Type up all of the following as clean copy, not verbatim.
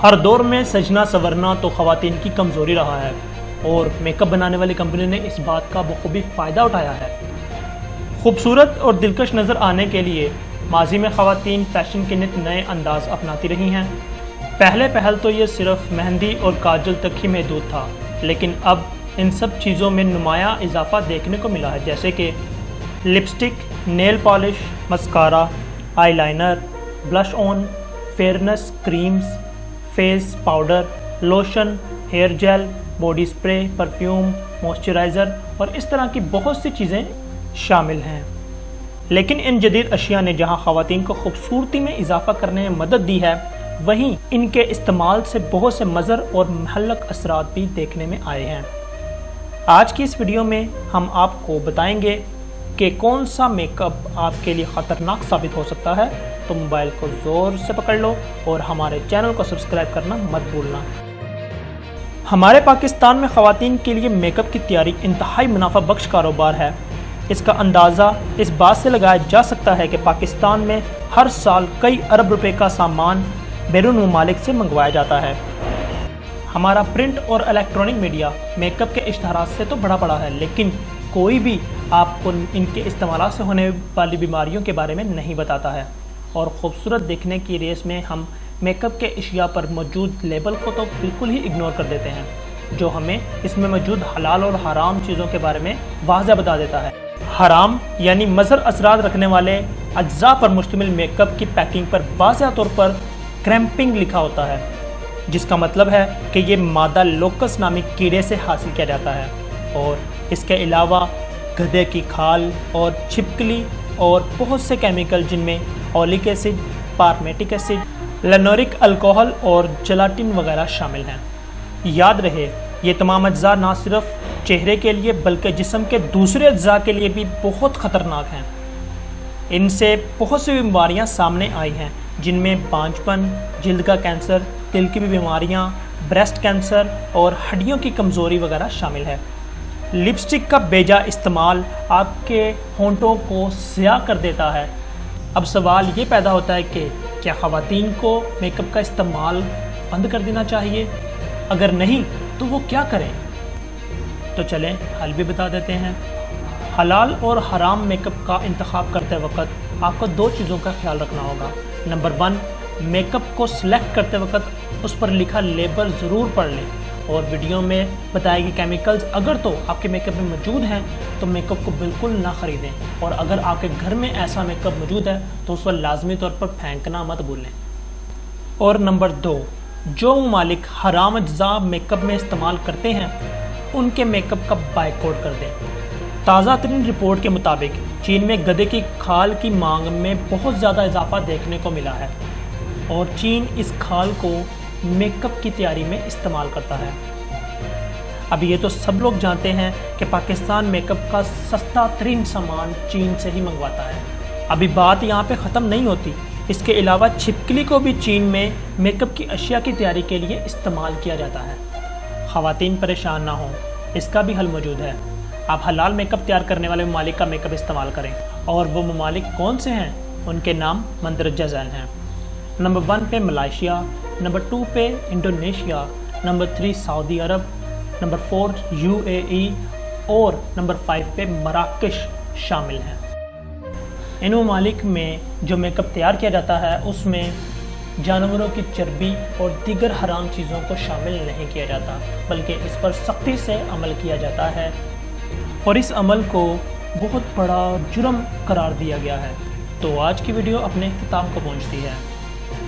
ہر دور میں سجنا سورنا تو خواتین کی کمزوری رہا ہے اور میک اپ بنانے والی کمپنی نے اس بات کا بخوبی فائدہ اٹھایا ہے۔ خوبصورت اور دلکش نظر آنے کے لیے ماضی میں خواتین فیشن کے نت نئے انداز اپناتی رہی ہیں۔ پہل تو یہ صرف مہندی اور کاجل تک ہی محدود تھا، لیکن اب ان سب چیزوں میں نمایاں اضافہ دیکھنے کو ملا ہے، جیسے کہ lipstick, nail polish, mascara, eye liner, blush on, fairness creams, face powder, lotion, hair gel, body spray, perfume, moisturiser اور اس طرح کی بہت سی چیزیں شامل ہیں۔ لیکن ان جدید اشیاء نے جہاں خواتین کو خوبصورتی میں اضافہ کرنے میں مدد دی ہے، وہیں ان کے استعمال سے بہت سے مضر اور مہلک اثرات بھی دیکھنے میں آئے ہیں۔ آج کی اس ویڈیو میں ہم آپ کو بتائیں گے کہ کون سا میک اپ آپ کے لیے خطرناک ثابت ہو سکتا ہے، تو موبائل کو زور سے پکڑ لو اور ہمارے چینل کو سبسکرائب کرنا مت بھولنا۔ ہمارے پاکستان میں خواتین کے لیے میک اپ کی تیاری انتہائی منافع بخش کاروبار ہے۔ اس کا اندازہ اس بات سے لگایا جا سکتا ہے کہ پاکستان میں ہر سال کئی ارب روپے کا سامان بیرون ممالک سے منگوایا جاتا ہے۔ ہمارا پرنٹ اور الیکٹرانک میڈیا میک اپ کے اشتہارات سے تو بڑا ہے، لیکن کوئی بھی آپ کو ان کے استعمالات سے ہونے والی بیماریوں کے بارے میں نہیں بتاتا ہے، اور خوبصورت دیکھنے کی ریس میں ہم میک اپ کے اشیاء پر موجود لیبل کو تو بالکل ہی اگنور کر دیتے ہیں، جو ہمیں اس میں موجود حلال اور حرام چیزوں کے بارے میں واضح بتا دیتا ہے۔ حرام یعنی مضر اثرات رکھنے والے اجزاء پر مشتمل میک اپ کی پیکنگ پر واضح طور پر کریمپنگ لکھا ہوتا ہے، جس کا مطلب ہے کہ یہ مادہ لوکس نامی کیڑے سے حاصل کیا جاتا ہے، اور اس کے علاوہ گدھے کی کھال اور چھپکلی اور بہت سے کیمیکل جن میں اولک ایسڈ، پارمیٹک ایسڈ، لینورک الکوہل اور جلاٹن وغیرہ شامل ہیں۔ یاد رہے، یہ تمام اجزاء نہ صرف چہرے کے لیے بلکہ جسم کے دوسرے اجزاء کے لیے بھی بہت خطرناک ہیں۔ ان سے بہت سی بیماریاں سامنے آئی ہیں، جن میں بانجھ پن، جلد کا کینسر، دل کی بیماریاں، بریسٹ کینسر اور ہڈیوں کی کمزوری وغیرہ شامل ہے۔ لپسٹک کا بیجا استعمال آپ کے ہونٹوں کو سیاہ کر دیتا ہے۔ اب سوال یہ پیدا ہوتا ہے کہ کیا خواتین کو میک اپ کا استعمال بند کر دینا چاہیے؟ اگر نہیں تو وہ کیا کریں؟ تو چلیں حل بھی بتا دیتے ہیں۔ حلال اور حرام میک اپ کا انتخاب کرتے وقت آپ کو دو چیزوں کا خیال رکھنا ہوگا۔ نمبر 1، میک اپ کو سلیکٹ کرتے وقت اس پر لکھا لیبل ضرور پڑھ لیں، اور ویڈیو میں بتائے گئے کیمیکلز اگر تو آپ کے میک اپ میں موجود ہیں تو میک اپ کو بالکل نہ خریدیں، اور اگر آپ کے گھر میں ایسا میک اپ موجود ہے تو اس پر لازمی طور پر پھینکنا مت بھولیں۔ اور نمبر 2، جو ممالک حرام اجزاء میک اپ میں استعمال کرتے ہیں ان کے میک اپ کا بائیکاٹ کر دیں۔ تازہ ترین رپورٹ کے مطابق چین میں گدھے کی کھال کی مانگ میں بہت زیادہ اضافہ دیکھنے کو ملا ہے، اور چین اس کھال کو میک اپ کی تیاری میں استعمال کرتا ہے۔ اب یہ تو سب لوگ جانتے ہیں کہ پاکستان میک اپ کا سستا ترین سامان چین سے ہی منگواتا ہے۔ ابھی بات یہاں پہ ختم نہیں ہوتی، اس کے علاوہ چھپکلی کو بھی چین میں میک اپ کی اشیاء کی تیاری کے لیے استعمال کیا جاتا ہے۔ خواتین پریشان نہ ہوں، اس کا بھی حل موجود ہے۔ آپ حلال میک اپ تیار کرنے والے ممالک کا میک اپ استعمال کریں، اور وہ ممالک کون سے ہیں ان کے نام مندرجہ ذیل ہیں۔ نمبر 1 پہ ملائیشیا، نمبر 2 پہ انڈونیشیا، نمبر 3 سعودی عرب، نمبر 4 UAE اور نمبر 5 پہ مراکش شامل ہیں۔ ان ممالک میں جو میک اپ تیار کیا جاتا ہے اس میں جانوروں کی چربی اور دیگر حرام چیزوں کو شامل نہیں کیا جاتا، بلکہ اس پر سختی سے عمل کیا جاتا ہے، اور اس عمل کو بہت بڑا جرم قرار دیا گیا ہے۔ تو آج کی ویڈیو اپنے اختتام کو پہنچتی ہے۔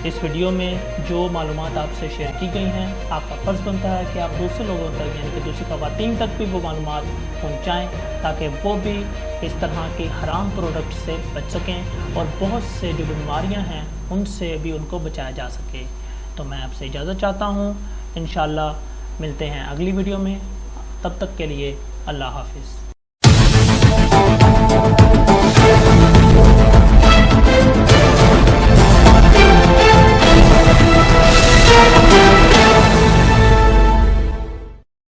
اس ویڈیو میں جو معلومات آپ سے شیئر کی گئی ہیں، آپ کا فرض بنتا ہے کہ آپ دوسرے لوگوں تک یعنی کہ دوسری خواتین تک بھی وہ معلومات پہنچائیں، تاکہ وہ بھی اس طرح کے حرام پروڈکٹ سے بچ سکیں، اور بہت سے جو بیماریاں ہیں ان سے بھی ان کو بچایا جا سکے۔ تو میں آپ سے اجازت چاہتا ہوں، انشاءاللہ ملتے ہیں اگلی ویڈیو میں، تب تک کے لیے اللہ حافظ۔